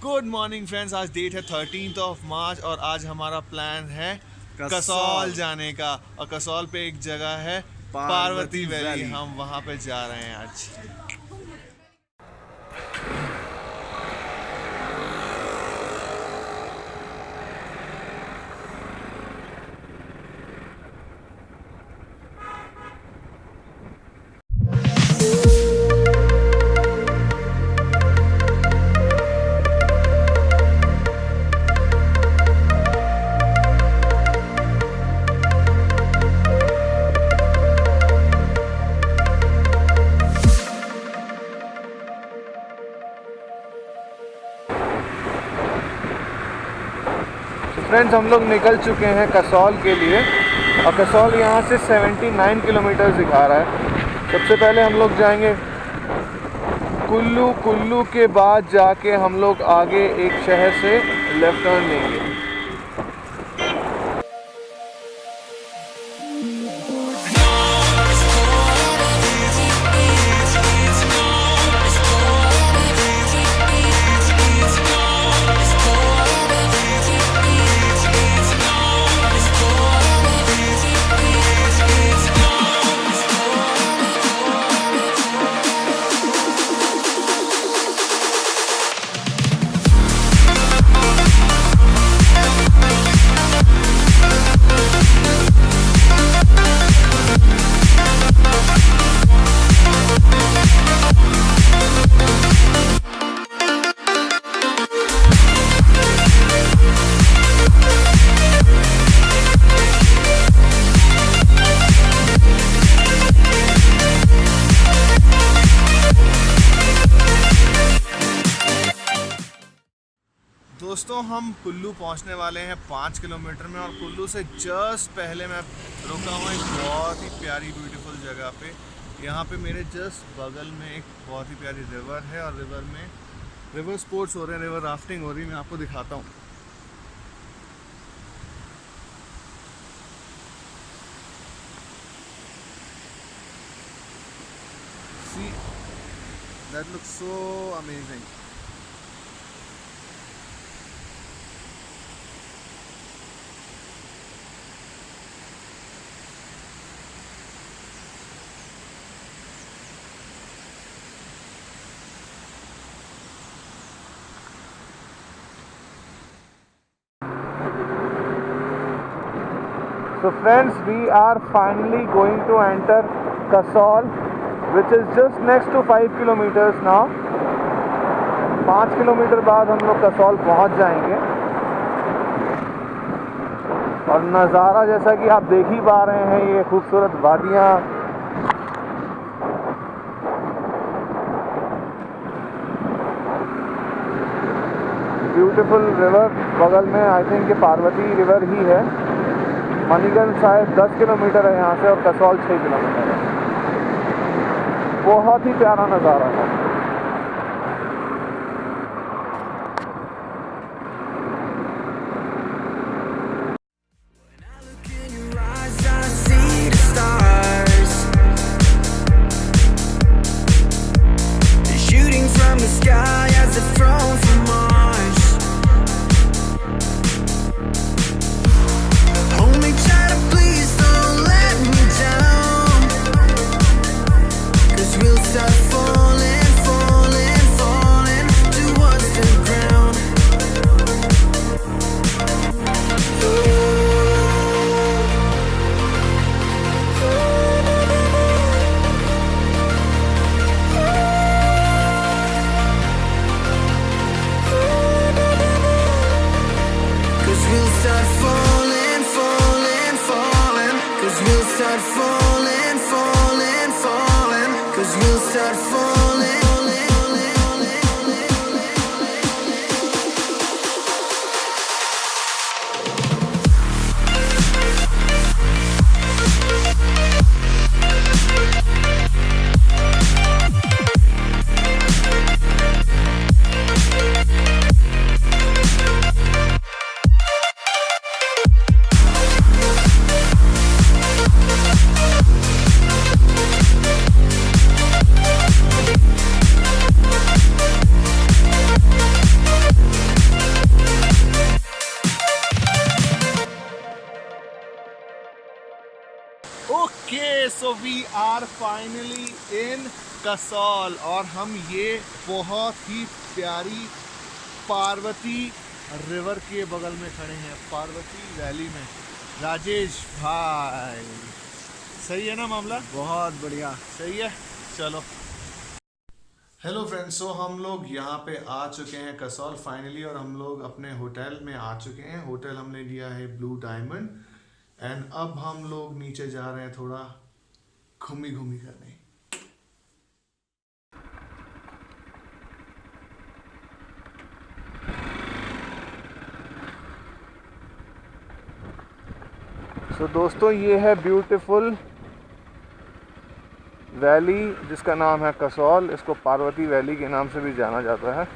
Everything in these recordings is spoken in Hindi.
गुड मॉर्निंग फ्रेंड्स, आज डेट है 13 मार्च और आज हमारा प्लान है कसौल जाने का। और कसौल पे एक जगह है पार्वती वैली, हम वहाँ पे जा रहे हैं आज। फ्रेंड्स, हम लोग निकल चुके हैं कसौल के लिए और कसौल यहाँ से 79 किलोमीटर दिखा रहा है। सबसे पहले हम लोग जाएंगे कुल्लू। कुल्लू के बाद जाके हम लोग आगे एक शहर से लेफ्ट टर्न लेंगे। दोस्तों, हम कुल्लू पहुंचने वाले हैं 5 किलोमीटर में और कुल्लू से जस्ट पहले मैं रुका हूँ एक बहुत ही प्यारी ब्यूटीफुल जगह पे। यहाँ पे मेरे जस्ट बगल में एक बहुत ही प्यारी रिवर है और रिवर में रिवर स्पोर्ट्स हो रहे हैं, रिवर राफ्टिंग हो रही है। मैं आपको दिखाता हूँ। See that looks so amazing. So friends, we are finally going to enter Kasol, which is just next to 5 kilometers now. 5 kilometre बाद हम लोग कसौल पहुंच जाएंगे और नज़ारा जैसा कि आप देख ही पा रहे हैं, ये खूबसूरत वादियाँ, ब्यूटीफुल रिवर बगल में। आई थिंक ये पार्वती रिवर ही है। मणिकरण साहेब 10 किलोमीटर है यहाँ से और कसौल 6 किलोमीटर है। बहुत ही प्यारा नज़ारा है। Start falling so we are finally in Kasol और हम ये बहुत ही प्यारी पार्वती रिवर के बगल में खड़े हैं, पार्वती वैली में। राजेश भाई सही है ना मामला? बहुत बढ़िया। सही है, चलो। हेलो फ्रेंड्स, सो हम लोग यहाँ पे आ चुके हैं कसौल फाइनली और हम लोग अपने होटल में आ चुके हैं। होटल हमने लिया है ब्लू डायमंड एंड अब हम लोग नीचे जा रहे हैं थोड़ा घूमी घूमी करने। तो दोस्तों ये है ब्यूटीफुल वैली जिसका नाम है कसौल। इसको पार्वती वैली के नाम से भी जाना जाता है।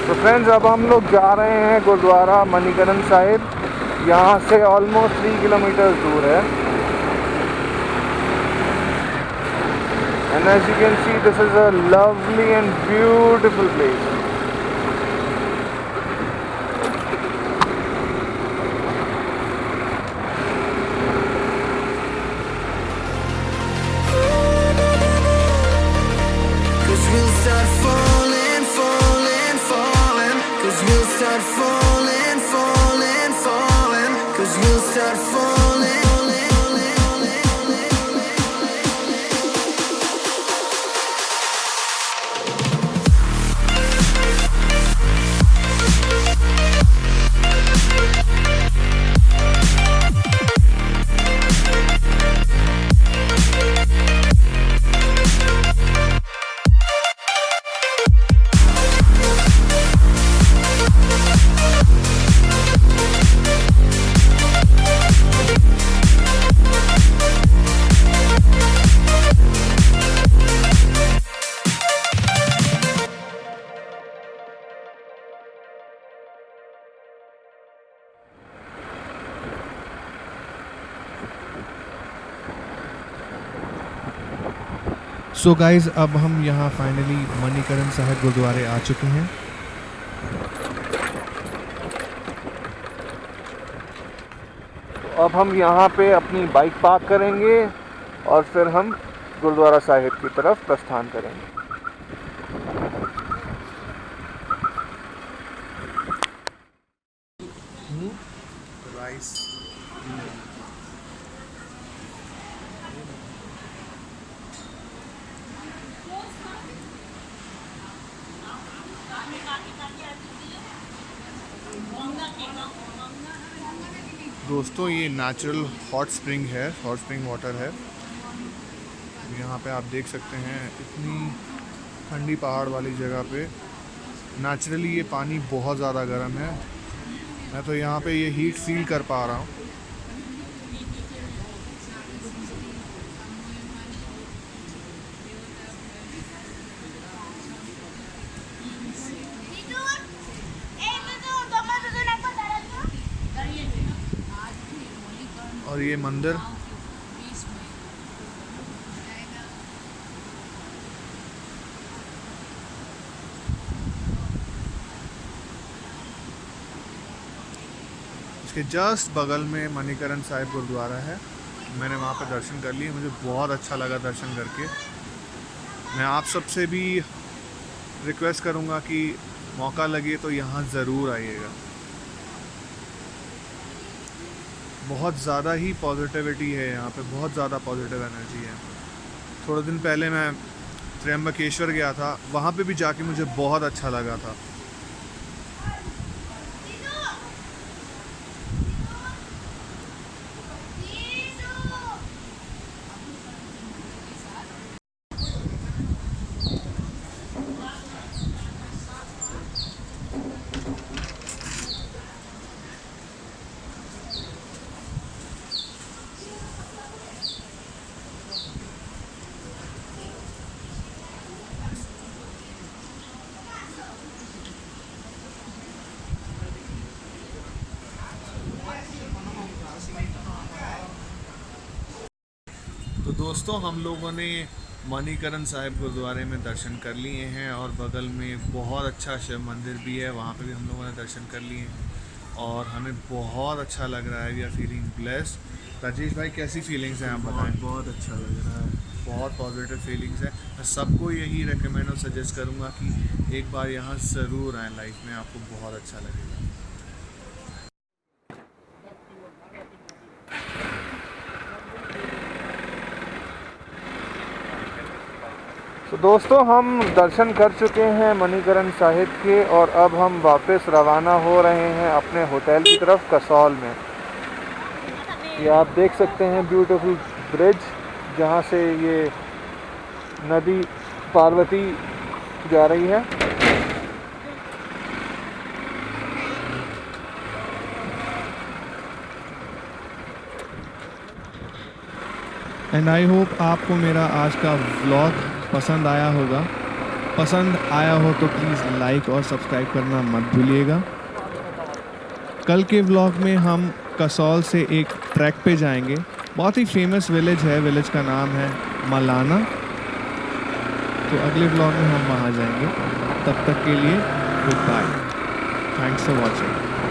तो फ्रेंड्स अब हम लोग जा रहे हैं गुरुद्वारा मणिकरण साहिब। यहाँ से ऑलमोस्ट 3 किलोमीटर दूर है। And as you can see this is a lovely and beautiful place. So guys अब हम यहाँ फाइनली मणिकरण साहिब गुरुद्वारे आ चुके हैं। तो अब हम यहाँ पे अपनी बाइक पार्क करेंगे और फिर हम गुरुद्वारा साहिब की तरफ प्रस्थान करेंगे। राइस दोस्तों ये नेचुरल हॉट स्प्रिंग है, हॉट स्प्रिंग वाटर है। यहाँ पे आप देख सकते हैं इतनी ठंडी पहाड़ वाली जगह पे नेचुरली ये पानी बहुत ज़्यादा गर्म है। मैं तो यहाँ पे ये हीट फील कर पा रहा हूँ। और ये मंदिर इसके जस्ट बगल में मणिकरण साहिब गुरुद्वारा है। मैंने वहाँ पर दर्शन कर लिए, मुझे बहुत अच्छा लगा दर्शन करके। मैं आप सबसे भी रिक्वेस्ट करूँगा कि मौका लगे तो यहाँ ज़रूर आइएगा। बहुत ज़्यादा ही पॉजिटिविटी है यहाँ पे, बहुत ज़्यादा पॉजिटिव एनर्जी है। थोड़े दिन पहले मैं त्र्यंबकेश्वर गया था, वहाँ पे भी जाके मुझे बहुत अच्छा लगा था। तो दोस्तों, हम लोगों ने मणिकरण साहिब गुरुद्वारे में दर्शन कर लिए हैं और बगल में बहुत अच्छा शिव मंदिर भी है, वहाँ पे भी हम लोगों ने दर्शन कर लिए हैं और हमें बहुत अच्छा लग रहा है। We are feeling blessed. Rajesh भाई, कैसी फीलिंग्स हैं आप बताएं? बहुत अच्छा लग रहा है, बहुत पॉजिटिव फीलिंग्स है। मैं सबको यही रेकमेंड और सजेस्ट करूँगा कि एक बार यहाँ ज़रूर आएँ, लाइफ में आपको बहुत अच्छा लगेगा। तो दोस्तों, हम दर्शन कर चुके हैं मणिकरण साहिब के और अब हम वापस रवाना हो रहे हैं अपने होटल की तरफ कसौल में। ये आप देख सकते हैं ब्यूटीफुल ब्रिज, जहाँ से ये नदी पार्वती जा रही है। एंड आई होप आपको मेरा आज का व्लॉग पसंद आया होगा। पसंद आया हो तो प्लीज़ लाइक और सब्सक्राइब करना मत भूलिएगा। कल के व्लॉग में हम कसौल से एक ट्रैक पे जाएंगे। बहुत ही फेमस विलेज है, विलेज का नाम है मलाना। तो अगले व्लॉग में हम वहाँ जाएंगे। तब तक के लिए goodbye. Thanks for watching.